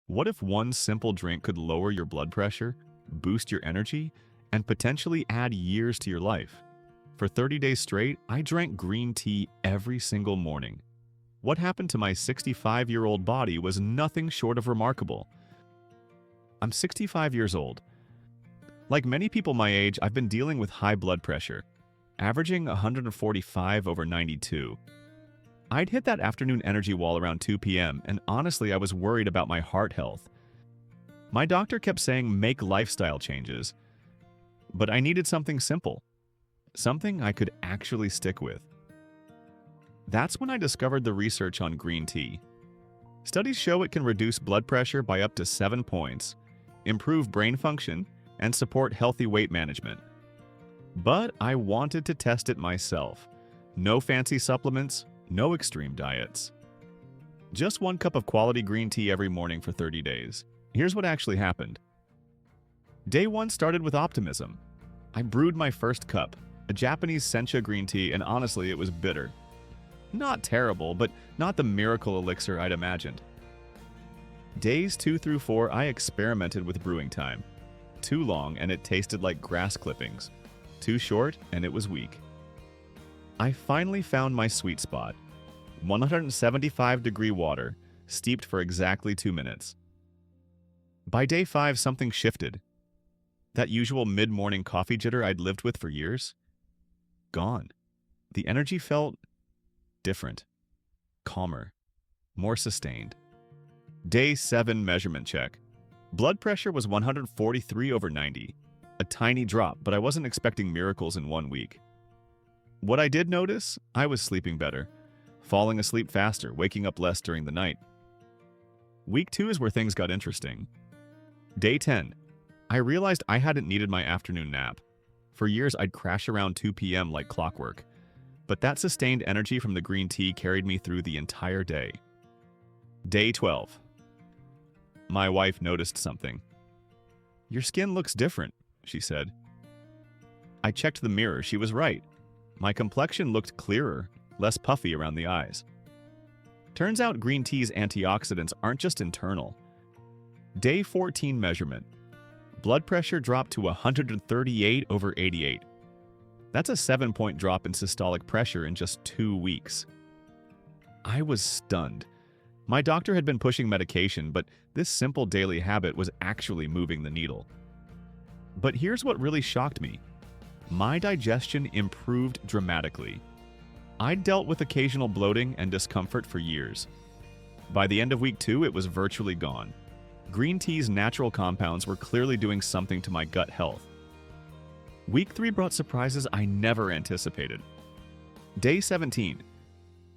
What if one simple drink could lower your blood pressure, boost your energy, and potentially add years to your life? For 30 days straight, I drank green tea every single morning. What happened to my 65-year-old body was nothing short of remarkable. I'm 65 years old. Like many people my age, I've been dealing with high blood pressure, averaging 145/92. I'd hit that afternoon energy wall around 2 p.m., and honestly, I was worried about my heart health. My doctor kept saying make lifestyle changes, but I needed something simple, something I could actually stick with. That's when I discovered the research on green tea. Studies show it can reduce blood pressure by up to 7 points, improve brain function, and support healthy weight management. But I wanted to test it myself. No fancy supplements, no extreme diets. Just 1 cup of quality green tea every morning for 30 days. Here's what actually happened. Day 1 started with optimism. I brewed my first cup, a Japanese sencha green tea, and honestly, it was bitter. Not terrible, but not the miracle elixir I'd imagined. Days 2 through 4, I experimented with brewing time. Too long, and it tasted like grass clippings. Too short, and it was weak. I finally found my sweet spot. 175-degree water, steeped for exactly 2 minutes. By day 5, something shifted. That usual mid-morning coffee jitter I'd lived with for years? Gone. The energy felt different, calmer, more sustained. Day 7 measurement check. Blood pressure was 143/90. A tiny drop, but I wasn't expecting miracles in 1 week. What I did notice, I was sleeping better, falling asleep faster, waking up less during the night. Week 2 is where things got interesting. Day 10. I realized I hadn't needed my afternoon nap. For years, I'd crash around 2 p.m. like clockwork. But that sustained energy from the green tea carried me through the entire day. Day 12. My wife noticed something. "Your skin looks different," she said. I checked the mirror. She was right. My complexion looked clearer, less puffy around the eyes. Turns out green tea's antioxidants aren't just internal. Day 14 measurement. Blood pressure dropped to 138/88. That's a 7-point drop in systolic pressure in just 2 weeks. I was stunned. My doctor had been pushing medication, but this simple daily habit was actually moving the needle. But here's what really shocked me. My digestion improved dramatically. I'd dealt with occasional bloating and discomfort for years. By the end of week 2, it was virtually gone. Green tea's natural compounds were clearly doing something to my gut health. Week 3 brought surprises I never anticipated. Day 17.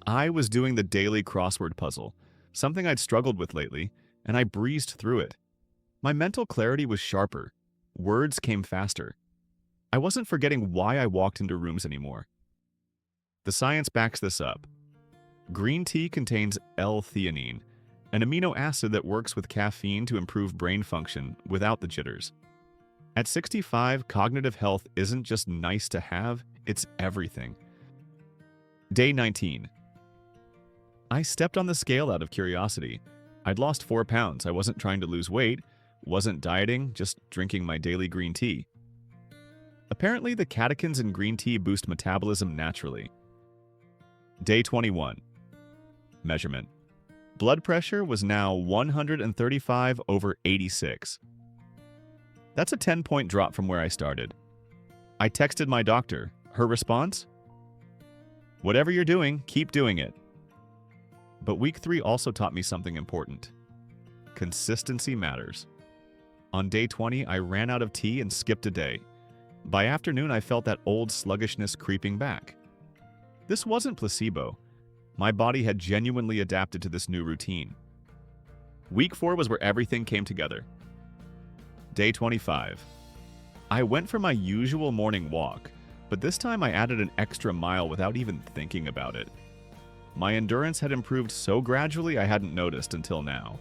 I was doing the daily crossword puzzle, something I'd struggled with lately, and I breezed through it. My mental clarity was sharper. Words came faster. I wasn't forgetting why I walked into rooms anymore. The science backs this up. Green tea contains L-theanine, an amino acid that works with caffeine to improve brain function without the jitters. At 65, cognitive health isn't just nice to have, it's everything. Day 19. I stepped on the scale out of curiosity. I'd lost 4 pounds. I wasn't trying to lose weight, wasn't dieting, just drinking my daily green tea. Apparently, the catechins in green tea boost metabolism naturally. Day 21. Measurement. Blood pressure was now 135/86. That's a 10-point drop from where I started. I texted my doctor. Her response? "Whatever you're doing, keep doing it." But week 3 also taught me something important. Consistency matters. On day 20, I ran out of tea and skipped a day. By afternoon, I felt that old sluggishness creeping back. This wasn't placebo. My body had genuinely adapted to this new routine. Week 4 was where everything came together. Day 25. I went for my usual morning walk, but this time I added an extra mile without even thinking about it. My endurance had improved so gradually I hadn't noticed until now.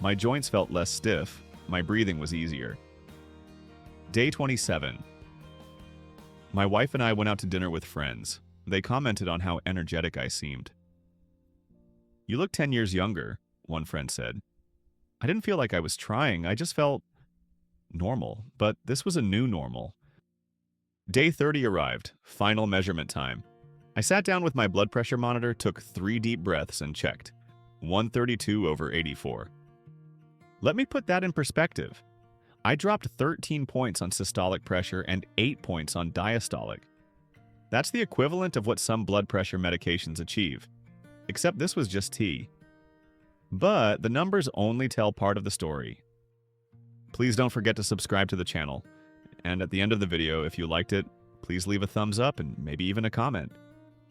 My joints felt less stiff, my breathing was easier. Day 27. My wife and I went out to dinner with friends. They commented on how energetic I seemed. "You look 10 years younger," one friend said. I didn't feel like I was trying, I just felt normal, but this was a new normal. Day 30 arrived, final measurement time. I sat down with my blood pressure monitor, took 3 deep breaths, and checked. 132/84. Let me put that in perspective. I dropped 13 points on systolic pressure and 8 points on diastolic. That's the equivalent of what some blood pressure medications achieve, except this was just tea. But the numbers only tell part of the story. Please don't forget to subscribe to the channel, and at the end of the video, if you liked it, please leave a thumbs up and maybe even a comment.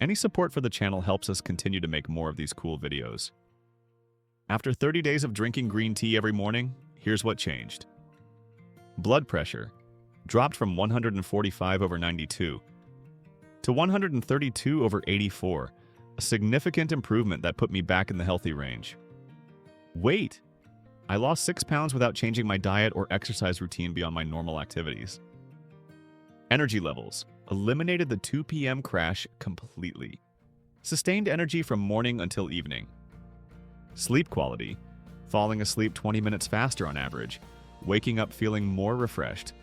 Any support for the channel helps us continue to make more of these cool videos. After 30 days of drinking green tea every morning, here's what changed. Blood pressure dropped from 145/92 to 132/84, a significant improvement that put me back in the healthy range. Weight. I lost 6 pounds without changing my diet or exercise routine beyond my normal activities. Energy levels. Eliminated the 2 p.m. crash completely. Sustained energy from morning until evening. Sleep quality. Falling asleep 20 minutes faster on average. Waking up feeling more refreshed.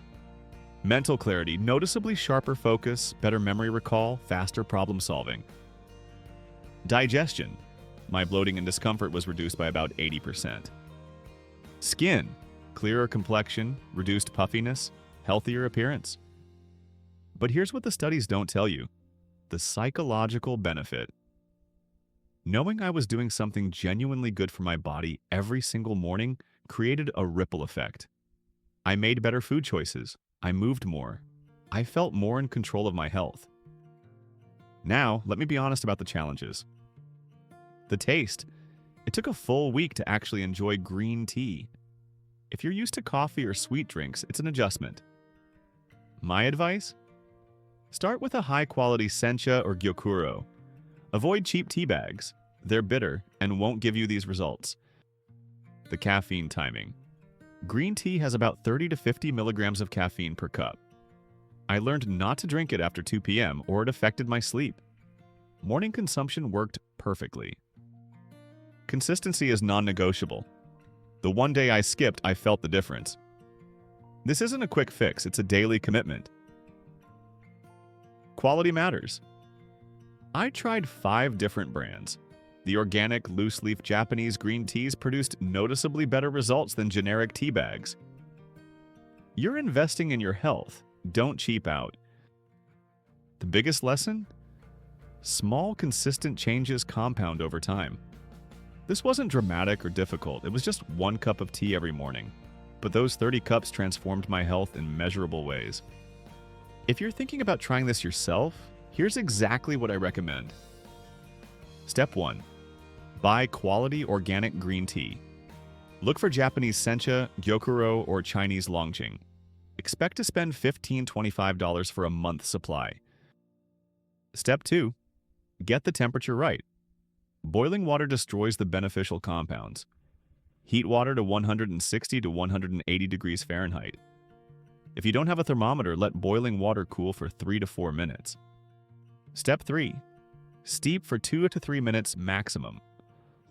Mental clarity. Noticeably sharper focus, better memory recall, faster problem solving. Digestion. My bloating and discomfort was reduced by about 80%. Skin. Clearer complexion, reduced puffiness, healthier appearance. But here's what the studies don't tell you. The psychological benefit. Knowing I was doing something genuinely good for my body every single morning created a ripple effect. I made better food choices. I moved more. I felt more in control of my health. Now, let me be honest about the challenges. The taste. It took a full week to actually enjoy green tea. If you're used to coffee or sweet drinks, it's an adjustment. My advice? Start with a high-quality sencha or gyokuro. Avoid cheap tea bags. They're bitter and won't give you these results. The caffeine timing. Green tea has about 30 to 50 milligrams of caffeine per cup. I learned not to drink it after 2 p.m. or it affected my sleep. Morning consumption worked perfectly. Consistency is non-negotiable. The one day I skipped, I felt the difference. This isn't a quick fix, it's a daily commitment. Quality matters. I tried 5 different brands. The organic, loose-leaf Japanese green teas produced noticeably better results than generic tea bags. You're investing in your health. Don't cheap out. The biggest lesson? Small, consistent changes compound over time. This wasn't dramatic or difficult. It was just 1 cup of tea every morning. But those 30 cups transformed my health in measurable ways. If you're thinking about trying this yourself, here's exactly what I recommend. Step 1. Buy quality organic green tea. Look for Japanese sencha, gyokuro, or Chinese longjing. Expect to spend $15–25 for a month's supply. Step 2. Get the temperature right. Boiling water destroys the beneficial compounds. Heat water to 160 to 180 degrees Fahrenheit. If you don't have a thermometer, let boiling water cool for 3 to 4 minutes. Step 3. Steep for 2 to 3 minutes maximum.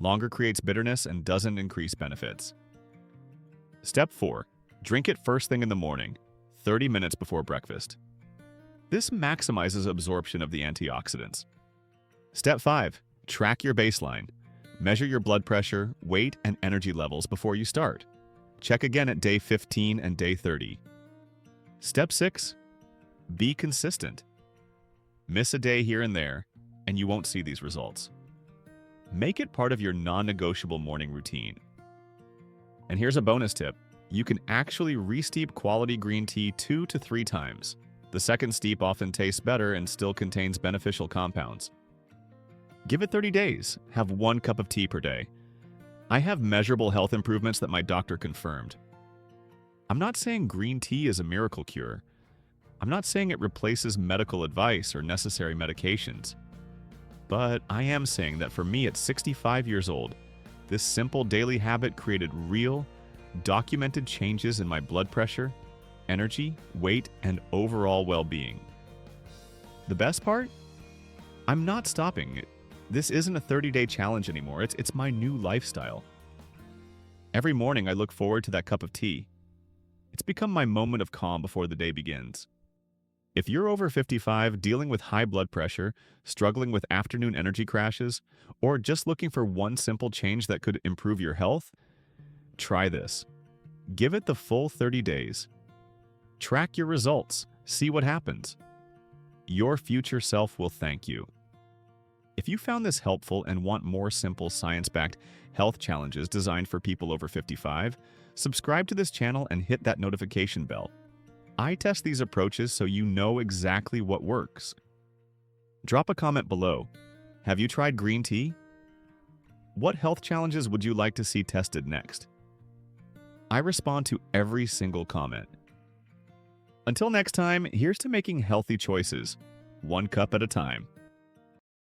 Longer creates bitterness and doesn't increase benefits. Step 4. Drink it first thing in the morning, 30 minutes before breakfast. This maximizes absorption of the antioxidants. Step 5. Track your baseline. Measure your blood pressure, weight, and energy levels before you start. Check again at day 15 and day 30. Step 6. Be consistent. Miss a day here and there, and you won't see these results. Make it part of your non-negotiable morning routine. And here's a bonus tip. You can actually re-steep quality green tea 2 to 3 times. The second steep often tastes better and still contains beneficial compounds. Give it 30 days. Have 1 cup of tea per day. I have measurable health improvements that my doctor confirmed. I'm not saying green tea is a miracle cure. I'm not saying it replaces medical advice or necessary medications. But I am saying that for me at 65 years old, this simple daily habit created real, documented changes in my blood pressure, energy, weight, and overall well-being. The best part? I'm not stopping. This isn't a 30-day challenge anymore. It's my new lifestyle. Every morning I look forward to that cup of tea. It's become my moment of calm before the day begins. If you're over 55, dealing with high blood pressure, struggling with afternoon energy crashes, or just looking for one simple change that could improve your health, try this. Give it the full 30 days. Track your results. See what happens. Your future self will thank you. If you found this helpful and want more simple science-backed health challenges designed for people over 55, subscribe to this channel and hit that notification bell. I test these approaches so you know exactly what works. Drop a comment below. Have you tried green tea? What health challenges would you like to see tested next? I respond to every single comment. Until next time, here's to making healthy choices, one cup at a time.